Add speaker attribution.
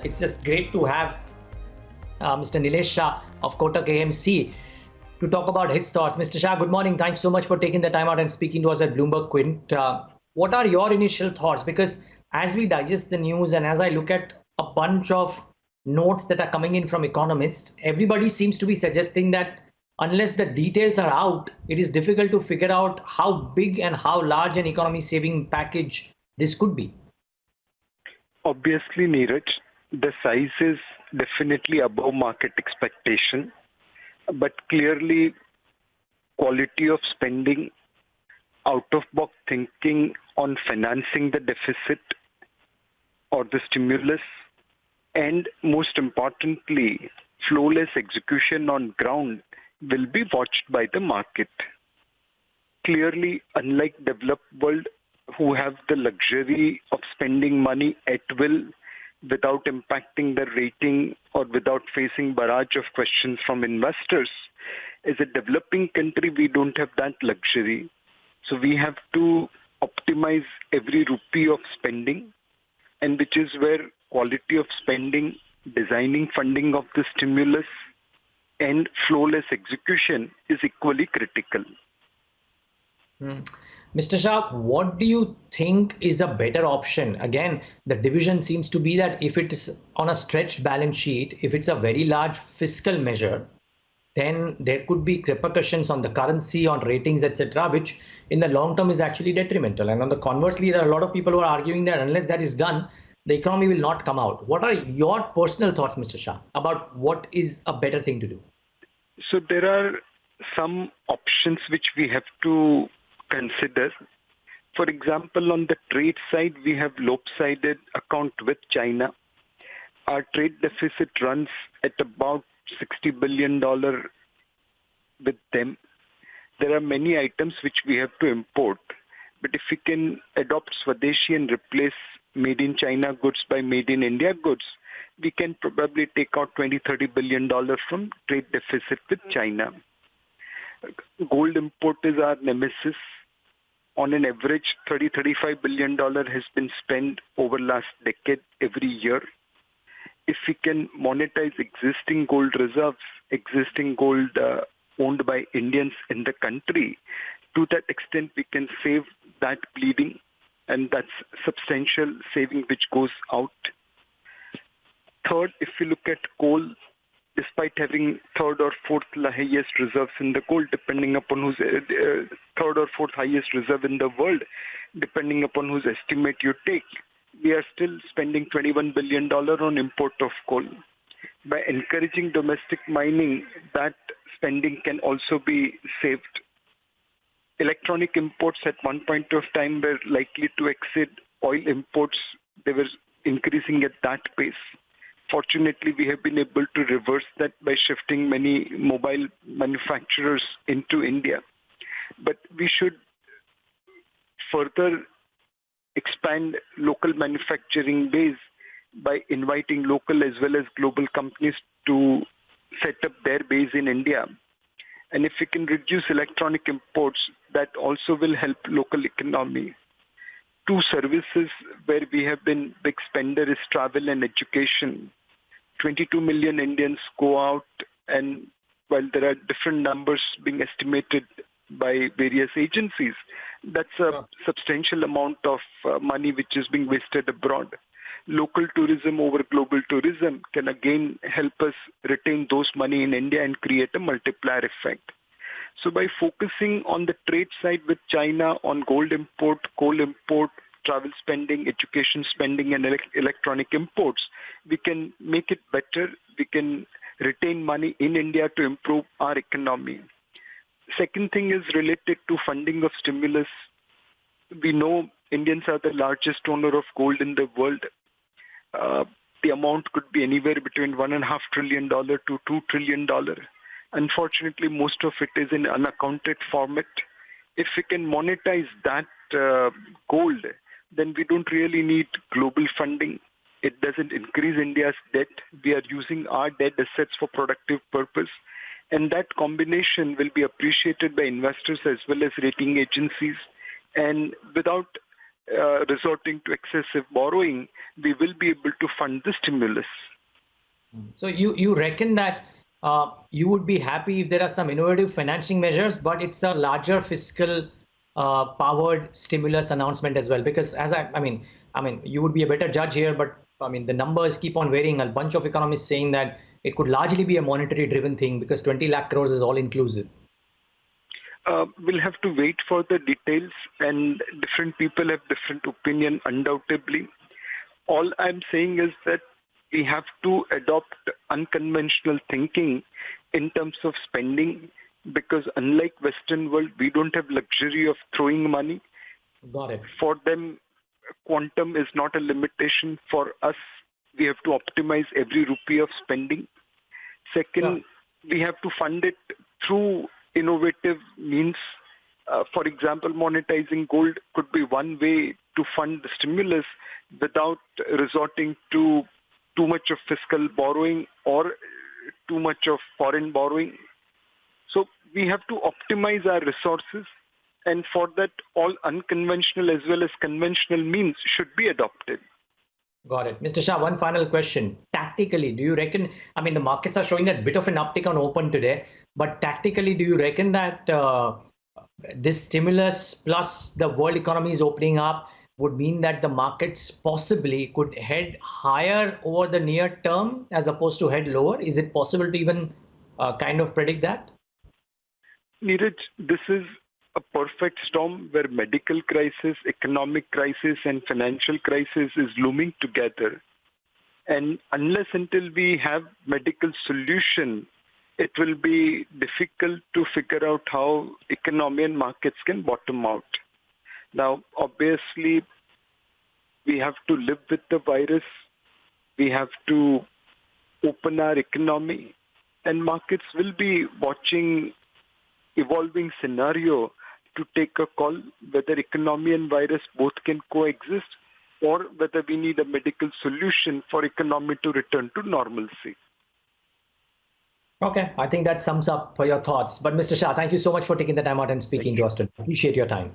Speaker 1: it's just great to have Mr. Nilesh Shah of Kotak AMC to talk about his thoughts. Mr. Shah, good morning. Thanks so much for taking the time out and speaking to us at BloombergQuint. What are your initial thoughts? Because as we digest the news and as I look at a bunch of notes that are coming in from economists, everybody seems to be suggesting that unless the details are out, it is difficult to figure out how big and how large an economy saving package this could be.
Speaker 2: Obviously, Neeraj, the size is definitely above market expectation, but clearly quality of spending, out-of-box thinking on financing the deficit or the stimulus, and most importantly, flawless execution on ground will be watched by the market. Clearly, unlike developed world who have the luxury of spending money at will without impacting the rating or without facing barrage of questions from investors, as a developing country, we don't have that luxury. So we have to optimize every rupee of spending, and which is where quality of spending, designing funding of the stimulus, and flawless execution is equally critical.
Speaker 1: Mr. Shah, what do you think is a better option? Again, the division seems to be that if it is on a stretched balance sheet, if it's a very large fiscal measure, then there could be repercussions on the currency, on ratings, etc., which in the long term is actually detrimental. And on the conversely, there are a lot of people who are arguing that unless that is done, the economy will not come out. What are your personal thoughts, Mr. Shah, about what is a better thing to do?
Speaker 2: So there are some options which we have to consider. For example, on the trade side, we have lopsided account with China. Our trade deficit runs at about $60 billion with them. There are many items which we have to import. But if we can adopt Swadeshi and replace made in China goods by made in India goods, we can probably take out $20-30 billion from trade deficit with China. Gold import is our nemesis. On an average, $30-35 billion has been spent over last decade every year. If we can monetize existing gold reserves, existing gold owned by Indians in the country, to that extent we can save that bleeding, and that's substantial saving which goes out. Third, if we look at coal, despite having third or fourth highest reserves in the gold, depending upon whose third or fourth highest reserve in the world, depending upon whose estimate you take, we are still spending $21 billion on import of coal. By encouraging domestic mining, that spending can also be saved. Electronic imports at one point of time were likely to exceed oil imports. They were increasing at that pace. Fortunately, we have been able to reverse that by shifting many mobile manufacturers into India. But we should further expand local manufacturing base by inviting local as well as global companies to set up their base in India. And if we can reduce electronic imports, that also will help local economy. Two services where we have been big spender is travel and education. 22 million Indians go out, and while there are different numbers being estimated by various agencies, that's a substantial amount of money which is being wasted abroad. Local tourism over global tourism can again help us retain those money in India and create a multiplier effect. So by focusing on the trade side with China, on gold import, coal import, travel spending, education spending, and electronic imports, we can make it better. We can retain money in India to improve our economy. Second thing is related to funding of stimulus. We know Indians are the largest owner of gold in the world. The amount could be anywhere between $1.5 trillion to $2 trillion. Unfortunately, most of it is in unaccounted format. If we can monetize that gold, then we don't really need global funding. It doesn't increase India's debt. We are using our debt assets for productive purpose. And that combination will be appreciated by investors as well as rating agencies. And without resorting to excessive borrowing, we will be able to fund the stimulus.
Speaker 1: So you reckon that you would be happy if there are some innovative financing measures, but it's a larger fiscal powered stimulus announcement as well? Because as I mean, you would be a better judge here, but I mean, the numbers keep on varying. A bunch of economists saying that it could largely be a monetary driven thing because 20 lakh crores is all inclusive.
Speaker 2: We'll have to wait for the details, and different people have different opinion, undoubtedly. All I'm saying is that we have to adopt unconventional thinking in terms of spending, because unlike Western world, we don't have luxury of throwing money.
Speaker 1: Got it.
Speaker 2: For them, quantum is not a limitation. For us, we have to optimize every rupee of spending. Second, we have to fund it through innovative means. For example, monetizing gold could be one way to fund the stimulus without resorting to too much of fiscal borrowing or too much of foreign borrowing. So we have to optimize our resources, and for that, all unconventional as well as conventional means should be adopted.
Speaker 1: Got it. Mr. Shah, one final question. Tactically, do you reckon, the markets are showing that bit of an uptick on open today, but tactically, do you reckon that this stimulus plus the world economy is opening up would mean that the markets possibly could head higher over the near term as opposed to head lower? Is it possible to even kind of predict that?
Speaker 2: Neeraj, this is a perfect storm where medical crisis, economic crisis, and financial crisis is looming together. And unless until we have medical solution, it will be difficult to figure out how economy and markets can bottom out. Now, obviously, we have to live with the virus. We have to open our economy, and markets will be watching evolving scenario to take a call whether economy and virus both can coexist, or whether we need a medical solution for economy to return to normalcy.
Speaker 1: Okay, I think that sums up for your thoughts. But Mr. Shah, thank you so much for taking the time out and speaking to us today. Appreciate your time.